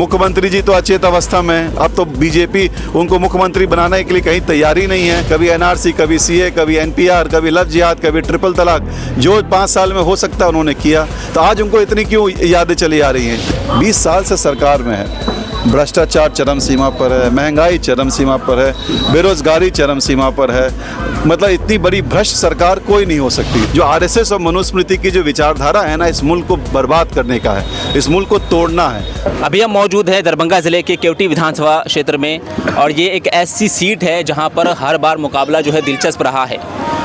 मुख्यमंत्री जी तो अचेत अवस्था में है। अब तो बीजेपी उनको मुख्यमंत्री बनाने के लिए कहीं तैयारी नहीं है। कभी एनआरसी, कभी सीए, कभी एनपीआर, कभी लव जिहाद, कभी ट्रिपल तलाक, जो 5 साल में हो सकता है उन्होंने किया। तो आज उनको इतनी क्यों यादें चली आ रही हैं? 20 साल से सरकार में है, भ्रष्टाचार चरम सीमा पर है, महंगाई चरम सीमा पर है, बेरोजगारी चरम सीमा पर है। मतलब इतनी बड़ी भ्रष्ट सरकार कोई नहीं हो सकती। जो आरएसएस और मनुस्मृति की जो विचारधारा है ना, इस मुल्क को बर्बाद करने का है, इस मुल्क को तोड़ना है। अभी हम मौजूद है दरभंगा ज़िले के केवटी विधानसभा क्षेत्र में, और ये एक ऐसी सीट है जहाँ पर हर बार मुकाबला जो है दिलचस्प रहा है,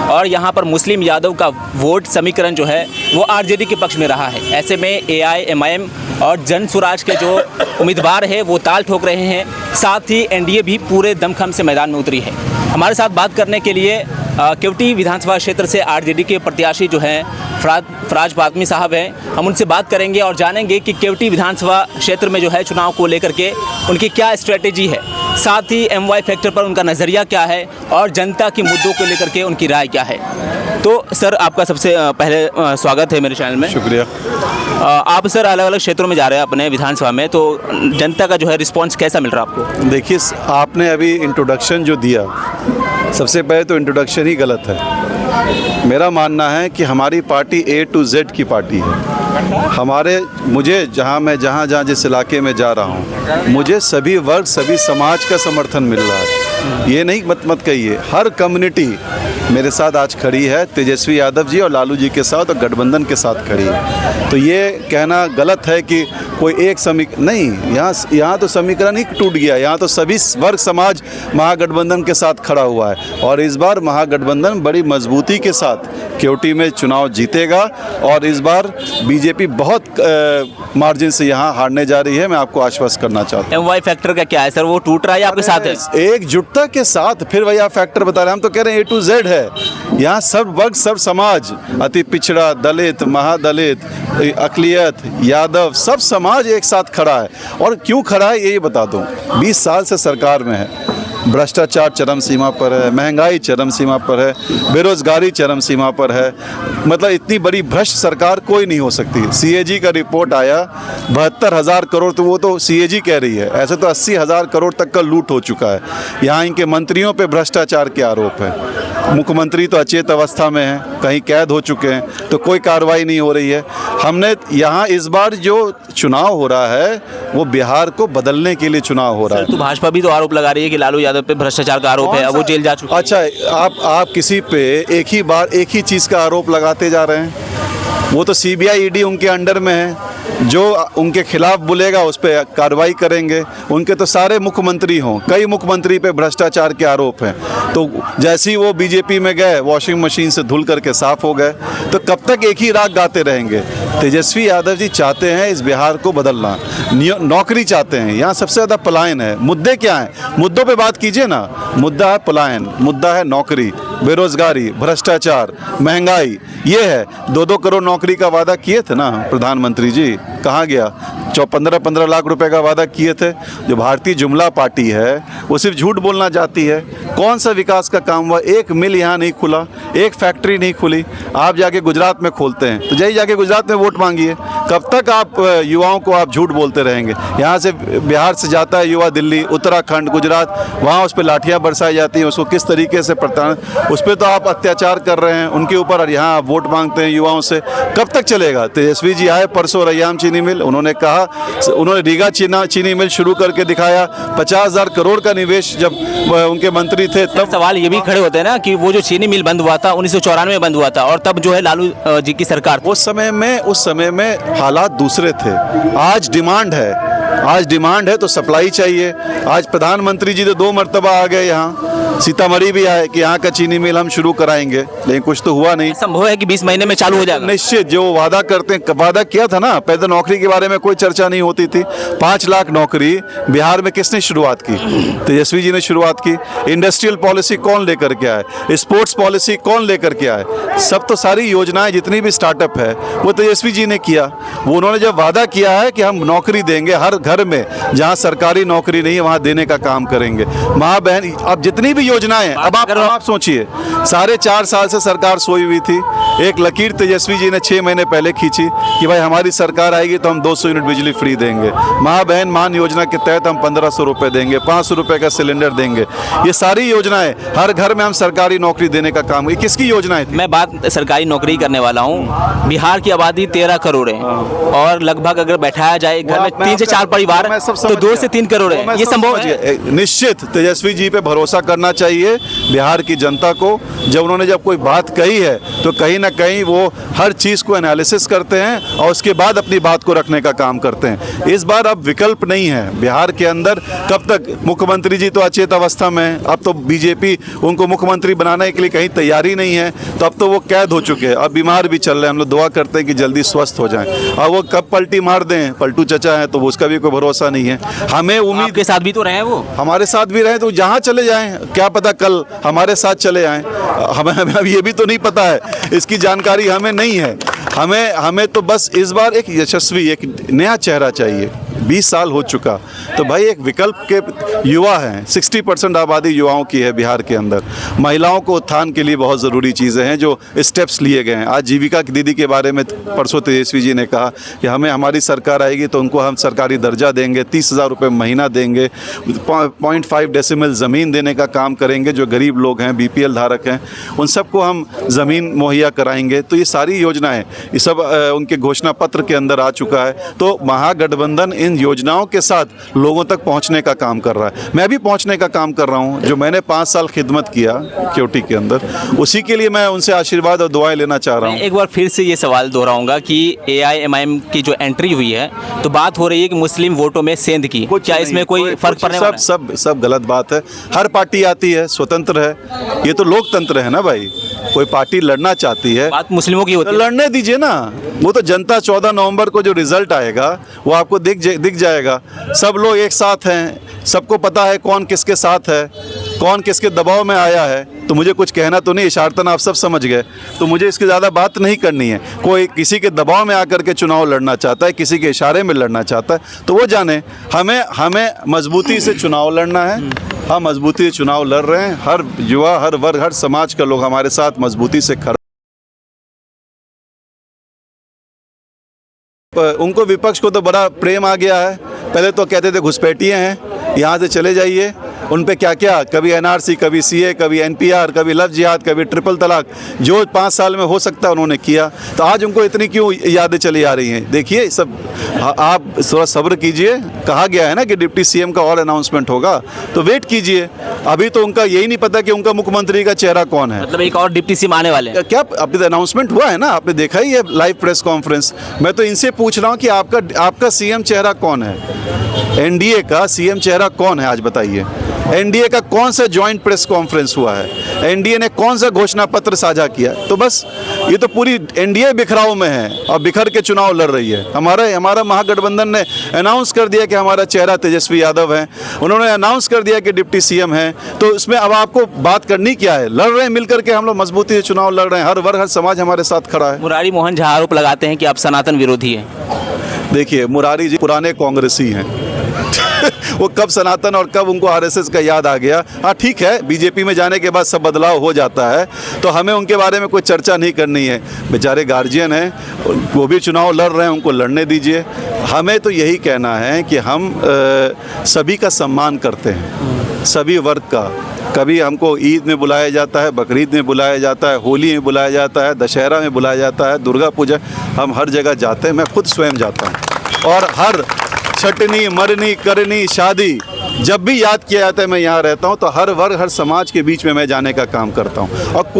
और यहाँ पर मुस्लिम यादव का वोट समीकरण जो है वो आरजेडी के पक्ष में रहा है। ऐसे में एआईएमआईएम और जन स्वराज के जो उम्मीदवार है वो ताल ठोक रहे हैं, साथ ही एनडीए भी पूरे दमखम से मैदान में उतरी है। हमारे साथ बात करने के लिए केवटी विधानसभा क्षेत्र से आरजेडी के प्रत्याशी जो हैं फराज फातमी साहब हैं। हम उनसे बात करेंगे और जानेंगे कि केवटी विधानसभा क्षेत्र में जो है चुनाव को लेकर के उनकी क्या स्ट्रेटेजी है, साथ ही एमवाई फैक्टर पर उनका नज़रिया क्या है और जनता के मुद्दों को लेकर के उनकी राय क्या है। तो सर, आपका सबसे पहले स्वागत है मेरे चैनल में। शुक्रिया। आप सर अलग अलग क्षेत्रों में जा रहे हैं अपने विधानसभा में, तो जनता का जो है रिस्पांस कैसा मिल रहा है आपको? देखिए, आपने अभी इंट्रोडक्शन जो दिया, सबसे पहले तो इंट्रोडक्शन ही गलत है। मेरा मानना है कि हमारी पार्टी A to Z की पार्टी है। मुझे जहाँ जिस इलाके में जा रहा हूँ, मुझे सभी वर्ग, सभी समाज का समर्थन मिल रहा है। ये नहीं मत कहिए, हर कम्युनिटी मेरे साथ आज खड़ी है, तेजस्वी यादव जी और लालू जी के साथ और गठबंधन के साथ खड़ी है। तो ये कहना गलत है कि कोई एक नहीं, यहाँ तो समीकरण ही टूट गया। यहाँ तो सभी वर्ग समाज महागठबंधन के साथ खड़ा हुआ है, और इस बार महागठबंधन बड़ी मजबूती के साथ केवटी में चुनाव जीतेगा, और इस बार बीजेपी बहुत मार्जिन से यहाँ हारने जा रही है। मैं आपको आश्वस्त करना चाहता हूँ। एमवाई फैक्टर का क्या है सर, वो टूट रहा है या आपके साथ है? एकजुटता के साथ, फिर वही आप फैक्टर बता रहे हैं, हम तो कह रहे हैं A to Z है। यहाँ सब वर्ग, सब समाज, अति पिछड़ा, दलित, महादलित, अक़लियत, यादव, सब समाज एक साथ खड़ा है। और क्यों खड़ा है यही बता दूं। 20 साल से सरकार में है, भ्रष्टाचार चरम सीमा पर है, महंगाई चरम सीमा पर है, बेरोजगारी चरम सीमा पर है। मतलब इतनी बड़ी भ्रष्ट सरकार कोई नहीं हो सकती। सीएजी का रिपोर्ट आया, 72,000 करोड़, तो वो तो सीएजी कह रही है, ऐसे तो 80,000 करोड़ तक का लूट हो चुका है। यहाँ इनके मंत्रियों पे भ्रष्टाचार के आरोप है। मुख्यमंत्री तो अचेत अवस्था में है, कहीं कैद हो चुके हैं, तो कोई कार्रवाई नहीं हो रही है। हमने यहाँ इस बार जो चुनाव हो रहा है वो बिहार को बदलने के लिए चुनाव हो रहा है। तो भाजपा भी तो आरोप लगा रही है कि लालू यादव पे भ्रष्टाचार का आरोप है, वो जेल जा चुके हैं। अच्छा, आप किसी पे एक ही बार एक ही चीज़ का आरोप लगाते जा रहे हैं। वो तो सीबीआई ईडी उनके अंडर में है, जो उनके खिलाफ बोलेगा उस पर कार्रवाई करेंगे। उनके तो सारे मुख्यमंत्री हों, कई मुख्यमंत्री पे भ्रष्टाचार के आरोप हैं। तो जैसे ही वो बीजेपी में गए, वॉशिंग मशीन से धुल करके साफ हो गए। तो कब तक एक ही राग गाते रहेंगे? तेजस्वी यादव जी चाहते हैं इस बिहार को बदलना, नौकरी चाहते हैं। यहाँ सबसे ज़्यादा पलायन है। मुद्दे क्या हैं? मुद्दों पे बात कीजिए ना। मुद्दा है पलायन, मुद्दा है नौकरी, बेरोजगारी, भ्रष्टाचार, महंगाई। ये है। 2-2 करोड़ नौकरी का वादा किए थे ना प्रधानमंत्री जी, कहाँ गया? 15-15 लाख रुपए का वादा किए थे। जो भारतीय जुमला पार्टी है वो सिर्फ झूठ बोलना चाहती है। कौन सा विकास का काम हुआ? एक मिल यहाँ नहीं खुला, एक फैक्ट्री नहीं खुली। आप जाके गुजरात में खोलते हैं, तो जय जाके गुजरात में वोट मांगिए। कब तक आप युवाओं को आप झूठ बोलते रहेंगे? यहाँ से बिहार से जाता है युवा दिल्ली, उत्तराखंड, गुजरात, वहाँ उस पर लाठियाँ बरसाई जाती हैं। उसको किस तरीके से उस पर तो आप अत्याचार कर रहे हैं उनके ऊपर, और यहाँ आप वोट मांगते हैं युवाओं से। कब तक चलेगा? तेजस्वी जी आए परसों रैयाम चीनी मिल, उन्होंने कहा, उन्होंने रीगा चीनी मिल शुरू करके दिखाया। 50,000 करोड़ का निवेश जब उनके मंत्री थे तब। सवाल ये भी खड़े होते हैं ना कि वो जो चीनी मिल बंद हुआ था 1994 में बंद हुआ था, और तब जो है लालू जी की सरकार, उस समय में हालात दूसरे थे। आज डिमांड है तो सप्लाई चाहिए। आज प्रधानमंत्री जी तो 2 मरतबा आ गए यहाँ, सीतामढ़ी भी आए कि यहाँ का चीनी मिल हम शुरू कराएंगे, लेकिन कुछ तो हुआ नहीं। संभव है कि 20 महीने में चालू हो जाएगा? निश्चित। जो वादा करते हैं, वादा किया था ना, पहले नौकरी के बारे में कोई चर्चा नहीं होती थी। 5 लाख नौकरी बिहार में किसने शुरुआत की? तेजस्वी जी ने शुरुआत की। इंडस्ट्रियल पॉलिसी कौन लेकर के आए? स्पोर्ट्स पॉलिसी कौन लेकर के आए? सब तो सारी योजनाएं जितनी भी स्टार्टअप है वो तेजस्वी जी ने किया। वो उन्होंने जब वादा किया है कि हम नौकरी देंगे, हर घर में जहाँ सरकारी नौकरी नहीं है वहाँ देने का काम करेंगे। माँ बहन, अब जितनी भी योजनाएं, अब आप सोचिए, 4.5 साल से सरकार सोई हुई थी। एक लकीर तेजस्वी जी ने 6 महीने पहले खींची कि भाई हमारी सरकार आएगी तो हम 200 यूनिट बिजली फ्री देंगे, माँ बहन मान योजना के तहत हम 1500 रुपये देंगे, 500 रुपये का सिलेंडर देंगे। ये सारी योजनाएं, हर घर में हम सरकारी नौकरी देने का काम, ये किसकी योजनाएं थी? मैं बात सरकारी नौकरी करने वाला हूँ। बिहार की आबादी 13 करोड़ है और लगभग अगर बैठाया जाए घर में 3 से 4 परिवार तो 2 से 3 करोड़ है। ये संभव है? निश्चित तेजस्वी जी पे भरोसा करना चाहिए बिहार की जनता को। जब उन्होंने जब कोई बात कही है तो कहीं ना कहीं वो हर चीज़ को एनालिसिस करते हैं और उसके बाद अपनी बात को रखने का काम करते हैं। इस बार अब विकल्प नहीं है बिहार के अंदर। कब तक? मुख्यमंत्री जी तो अचेत अवस्था में है, अब तो बीजेपी उनको मुख्यमंत्री बनाने के लिए कहीं तैयारी नहीं है, तो अब तो वो कैद हो चुके हैं, अब बीमार भी चल रहे हैं। हम लोग दुआ करते हैं कि जल्दी स्वस्थ हो जाएं। अब वो कब पलटी मार दें, पलटू चचा है तो उसका भी कोई भरोसा नहीं है। हमें उम्मीद के साथ भी तो रहे हैं, वो हमारे साथ भी रहे तो जहाँ चले जाएं, क्या पता कल हमारे साथ चले आएं। हमें अब ये भी तो नहीं पता है, इसकी जानकारी हमें नहीं है। हमें तो बस इस बार एक यशस्वी, एक नया चेहरा चाहिए। 20 साल हो चुका, तो भाई एक विकल्प के युवा हैं। 60% आबादी युवाओं की है बिहार के अंदर। महिलाओं को उत्थान के लिए बहुत ज़रूरी चीज़ें हैं जो स्टेप्स लिए गए हैं। आज जीविका की दीदी के बारे में परसों तेजस्वी जी ने कहा कि हमारी सरकार आएगी तो उनको हम सरकारी दर्जा देंगे, 30,000 रुपये महीना देंगे, 0.5 डेसिमल ज़मीन देने का काम करेंगे। जो गरीब लोग हैं, BPL धारक हैं, उन सबको हम ज़मीन मुहैया कराएंगे। तो ये सारी योजनाएँ, ये सब उनके घोषणा पत्र के अंदर आ चुका है। तो महागठबंधन इन योजनाओं के साथ लोगों तक पहुंचने का काम कर रहा है। मैं भी पहुंचने का काम कर रहा हूं। जो मैंने 5 साल खिदमत किया क्योटी के अंदर, उसी के लिए मैं उनसे आशीर्वाद और दुआएं लेना चाह रहा हूं। एक बार फिर से ये सवाल दोहराऊंगा कि AIMIM की जो एंट्री हुई है तो बात हो रही है कि मुस्लिम वोटों में सेंध की, क्या इसमें कोई फर्क पड़ने वाला है? सब गलत बात है। हर पार्टी आती है, स्वतंत्र है, ये तो लोकतंत्र है ना भाई। कोई पार्टी लड़ना चाहती है, बात मुस्लिमों की होती तो है। लड़ने दीजिए ना। वो तो जनता 14 नवंबर को जो रिजल्ट आएगा वो आपको दिख जाएगा। सब लोग एक साथ हैं, सबको पता है कौन किसके साथ है, कौन किसके दबाव में आया है। तो मुझे कुछ कहना तो नहीं, इशारतन आप सब समझ गए, तो मुझे इसके ज़्यादा बात नहीं करनी है। कोई किसी के दबाव में आकर के चुनाव लड़ना चाहता है, किसी के इशारे में लड़ना चाहता है, तो वो जाने। हमें मजबूती से चुनाव लड़ना है। हम मजबूती से चुनाव लड़ रहे हैं। हर युवा, हर वर्ग, हर समाज का लोग हमारे साथ मजबूती से खड़ा। उनको विपक्ष को तो बड़ा प्रेम आ गया है। पहले तो कहते थे घुसपैठिए हैं, यहाँ से चले जाइए। उन पे क्या क्या, कभी NRC, कभी CA, कभी NPR, कभी लव जिहाद, कभी ट्रिपल तलाक, जो 5 साल में हो सकता है उन्होंने किया। तो आज उनको इतनी क्यों यादें चली आ रही हैं? देखिए सब, आप थोड़ा सब्र कीजिए। कहा गया है ना कि डिप्टी CM का और अनाउंसमेंट होगा, तो वेट कीजिए। अभी तो उनका यही नहीं पता कि उनका मुख्यमंत्री का चेहरा कौन है। मतलब एक और डिप्टी CM आने वाले हैं क्या? अभी तो अनाउंसमेंट हुआ है ना, आपने देखा ही है लाइव प्रेस कॉन्फ्रेंस। मैं तो इनसे पूछ रहा हूँ कि आपका CM चेहरा कौन है? NDA का CM चेहरा कौन है? आज बताइए। NDA का कौन सा जॉइंट प्रेस कॉन्फ्रेंस हुआ है? NDA ने कौन सा घोषणा पत्र साझा किया? तो बस ये तो पूरी NDA बिखराव में है और बिखर के चुनाव लड़ रही है। हमारा महागठबंधन ने अनाउंस कर दिया कि हमारा चेहरा तेजस्वी यादव है। उन्होंने अनाउंस कर दिया कि डिप्टी CM है। तो इसमें अब आपको बात करनी क्या है? लड़ रहे हैं मिलकर के, हम लोग मजबूती से चुनाव लड़ रहे हैं। हर वर्ग, हर समाज हमारे साथ खड़ा है। मुरारी मोहन झा आरोप लगाते हैं कि आप सनातन विरोधी हैं। देखिए, मुरारी जी पुराने कांग्रेसी हैं। वो कब सनातन और कब उनको RSS का याद आ गया। हाँ ठीक है, बीजेपी में जाने के बाद सब बदलाव हो जाता है, तो हमें उनके बारे में कोई चर्चा नहीं करनी है। बेचारे गार्जियन हैं, वो भी चुनाव लड़ रहे हैं, उनको लड़ने दीजिए। हमें तो यही कहना है कि हम सभी का सम्मान करते हैं, सभी वर्ग का। कभी हमको ईद में बुलाया जाता है, बकरीद में बुलाया जाता है, होली में बुलाया जाता है, दशहरा में बुलाया जाता है, दुर्गा पूजा, हम हर जगह जाते हैं। मैं खुद स्वयं जाता हूँ और हर छटनी, मरनी, करनी, शादी जब भी याद किया जाता है, मैं यहाँ रहता हूँ, तो हर वर्ग, हर समाज के बीच में मैं जाने का काम करता हूँ। और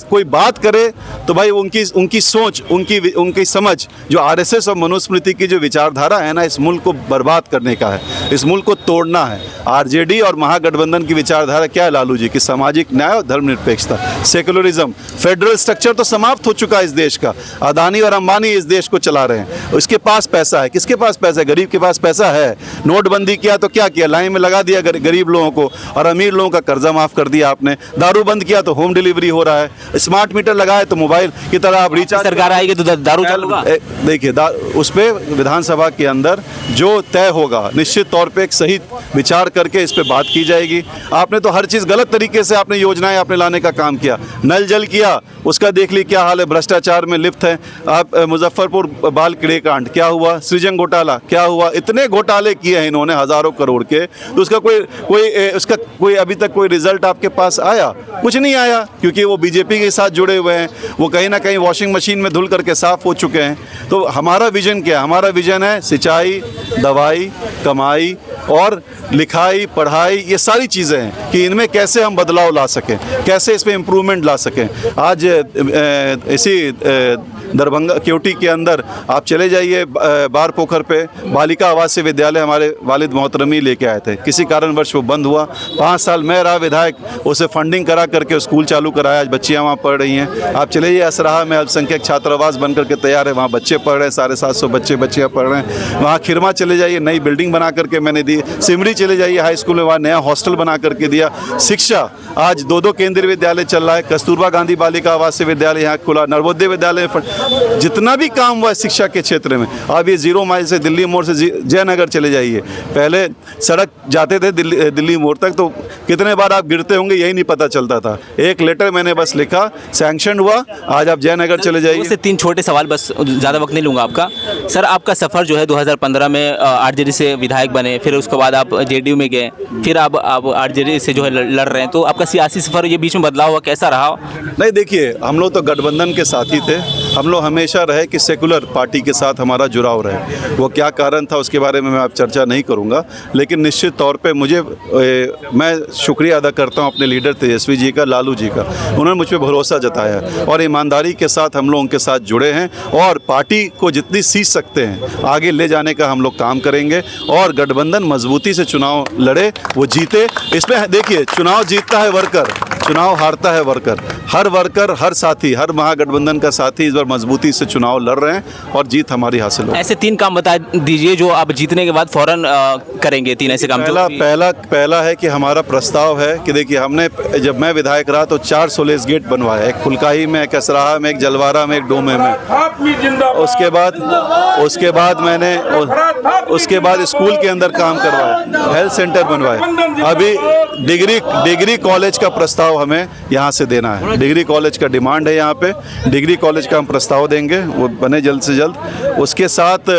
कोई बात करे तो भाई उनकी सोच, उनकी समझ, जो RSS और मनुस्मृति की जो विचारधारा है ना, इस मुल्क को बर्बाद करने का है, इस मुल्क को तोड़ना है। RJD और महागठबंधन की विचारधारा क्या है लालू जी की? सामाजिक न्याय और धर्मनिरपेक्षता, सेकुलरिज्म। फेडरल स्ट्रक्चर तो समाप्त हो चुका है इस देश का। अदानी और अंबानी इस देश को चला रहे हैं। उसके पास पैसा है। किसके पास पैसा है? गरीब के पास पैसा है। नोटबंदी किया तो क्या किया? लाइन में में लगा दिया गरीब लोगों को, और अमीर लोगों का कर्जा माफ़ कर दिया आपने। दारू बंद किया तो होम डिलीवरी हो रहा है, स्मार्ट मीटर लगाए तो मोबाइल की तरह आप रिचार्ज। सरकार आएगी तो दारू चालू होगा। देखिए उस पर विधानसभा के अंदर जो तय होगा निश्चित तौर पे एक सही विचार करके इस पे बात की जाएगी। आपने तो हर चीज़ गलत तरीके से आपने योजनाएं आपने लाने का काम किया। नल जल किया, उसका देख ली क्या हाल है, भ्रष्टाचार में लिप्त है आप। मुजफ्फरपुर बाल कीड़े कांड क्या हुआ, सृजन घोटाला क्या हुआ, इतने घोटाले किए हैं इन्होंने हज़ारों करोड़ के, तो उसका कोई अभी तक कोई रिजल्ट आपके पास आया? कुछ नहीं आया, क्योंकि वो बीजेपी के साथ जुड़े हुए हैं, वो कहीं ना कहीं वॉशिंग मशीन में धुल करके साफ हो चुके हैं। तो हमारा विजन क्या है? हमारा विजन है सिंचाई, दवाई, कमाई और लिखाई, पढ़ाई, ये सारी चीज़ें हैं कि इनमें कैसे हम बदलाव ला सकें, कैसे इसमें इम्प्रूवमेंट ला सकें। आज इसी दरभंगा केवटी के अंदर आप चले जाइए, बार पोखर पे बालिका आवासीय विद्यालय हमारे वालिद मोहतरमी लेके आए थे, किसी कारणवश वो बंद हुआ। 5 साल मैं रहा विधायक, उसे फंडिंग करा करके स्कूल चालू कराया, आज बच्चियाँ वहाँ पढ़ रही हैं। आप चले जाइए असराहा में अल्पसंख्यक छात्रावास बन करके तैयार है, वहाँ बच्चे पढ़ रहे हैं, 750 बच्चियाँ पढ़ रहे हैं। वहाँ खिरमा चले जाइए, नई बिल्डिंग बना करके मैंने दी। सिमरी चले जाइए हाई स्कूल में, वहाँ नया हॉस्टल बना करके दिया। शिक्षा आज 2 केंद्रीय विद्यालय चल रहा है, कस्तूरबा गांधी बालिका आवासीय विद्यालय यहाँ खुला, नवोदय विद्यालय, जितना भी काम हुआ है शिक्षा के क्षेत्र में। अब ये 0 माइल से दिल्ली मोड़ से जयनगर चले जाइए, पहले सड़क जाते थे दिल्ली मोड़ तक, तो कितने बार आप गिरते होंगे यही नहीं पता चलता था। एक लेटर मैंने बस लिखा, सैंक्शन हुआ, आज आप जयनगर चले जाइए। 2 से 3 छोटे सवाल, बस ज़्यादा वक्त नहीं लूँगा आपका। सर, आपका सफ़र जो है 2015 में आरजेडी से विधायक बने, फिर उसके बाद आप जेडीयू में गए, फिर आप आरजेडी से जो है लड़ रहे हैं, तो आपका सियासी सफ़र ये बीच में बदलाव हुआ, कैसा रहा? नहीं, देखिए हम लोग तो गठबंधन के साथी थे, हम लोग हमेशा रहे कि सेकुलर पार्टी के साथ हमारा जुड़ाव रहे। वो क्या कारण था उसके बारे में मैं आप चर्चा नहीं करूंगा, लेकिन निश्चित तौर पे मैं शुक्रिया अदा करता हूं अपने लीडर तेजस्वी जी का, लालू जी का। उन्होंने मुझ पर भरोसा जताया और ईमानदारी के साथ हम लोग उनके साथ जुड़े हैं, और पार्टी को जितनी सीख सकते हैं आगे ले जाने का हम लोग काम करेंगे, और गठबंधन मजबूती से चुनाव लड़े, वो जीते। इसमें देखिए, चुनाव जीतता है वर्कर, चुनाव हारता है वर्कर। हर वर्कर, हर साथी, हर महागठबंधन का साथी इस बार मजबूती से चुनाव लड़ रहे हैं और जीत हमारी हासिल हो। ऐसे 3 काम बता दीजिए जो आप जीतने के बाद फौरन करेंगे। 3 ऐसे काम। पहला है कि हमारा प्रस्ताव है कि देखिए, हमने जब मैं विधायक रहा तो 4 सोलेस गेट बनवाए, एक फुलकाही में, एक असराहा में, एक जलवारा में, एक डोमे में। उसके बाद स्कूल के अंदर काम करवाए, हेल्थ सेंटर बनवाए। अभी डिग्री कॉलेज का प्रस्ताव हमें यहाँ से देना है, डिग्री कॉलेज का डिमांड है यहाँ पे, डिग्री कॉलेज का हम प्रस्ताव देंगे, वो बने जल्द से जल्द। उसके साथ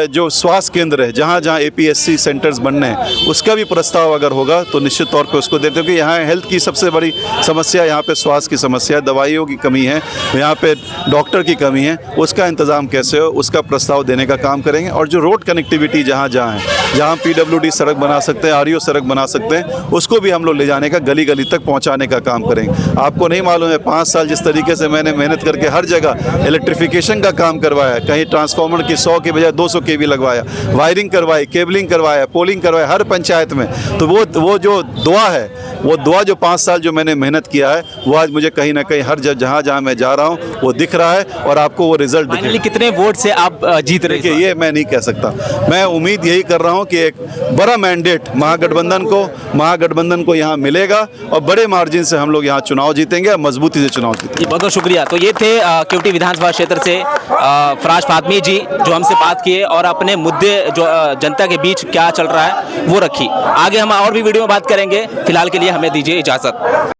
जो स्वास्थ्य केंद्र है, जहाँ जहाँ APSC सेंटर्स बनने हैं, उसका भी प्रस्ताव अगर होगा तो निश्चित तौर पे उसको देते हैं, क्योंकि यहाँ हेल्थ की सबसे बड़ी समस्या, यहाँ पे स्वास्थ्य की समस्या है, दवाइयों की कमी है, यहाँ पे डॉक्टर की कमी है, उसका इंतज़ाम कैसे हो उसका प्रस्ताव देने का काम करेंगे। और जो रोड कनेक्टिविटी जहाँ जहाँ है, जहाँ PWD सड़क बना सकते हैं, REO सड़क बना सकते हैं, उसको भी हम लोग ले जाने का, गली गली तक पहुँचाने का काम करेंगे। आपको नहीं मालूम है, 5 साल जिस तरीके से मैंने मेहनत करके हर जगह इलेक्ट्रिफिकेशन का काम करवाया है, कहीं ट्रांसफार्मर की 100 के बजाय 200 kV लगवाया, वायरिंग करवाई, केबलिंग करवाया, पोलिंग करवाया हर पंचायत में। तो वो जो दुआ है, वो दुआ जो 5 साल जो मैंने मेहनत किया है, वो आज मुझे कहीं ना कहीं हर जहाँ जहाँ मैं जा रहा हूँ वो दिख रहा है, और आपको वो रिजल्ट दिख रहा है। कितने वोट से आप जीत रहे हैं? ये मैं नहीं कह सकता, मैं उम्मीद यही कर रहा हूँ कि एक बड़ा मैंडेट महागठबंधन को यहाँ मिलेगा, और बड़े मार्जिन से हम लोग यहाँ चुनाव जीतेंगे, मजबूती से चुनाव जीतेंगे। बहुत बहुत शुक्रिया। तो ये थे केवटी विधानसभा क्षेत्र से फराज फातमी जी, जो हमसे बात किए और अपने मुद्दे जो जनता के बीच क्या चल रहा है वो रखी। आगे हम और भी वीडियो में बात करेंगे, फिलहाल के लिए हमें दीजिए इजाज़त।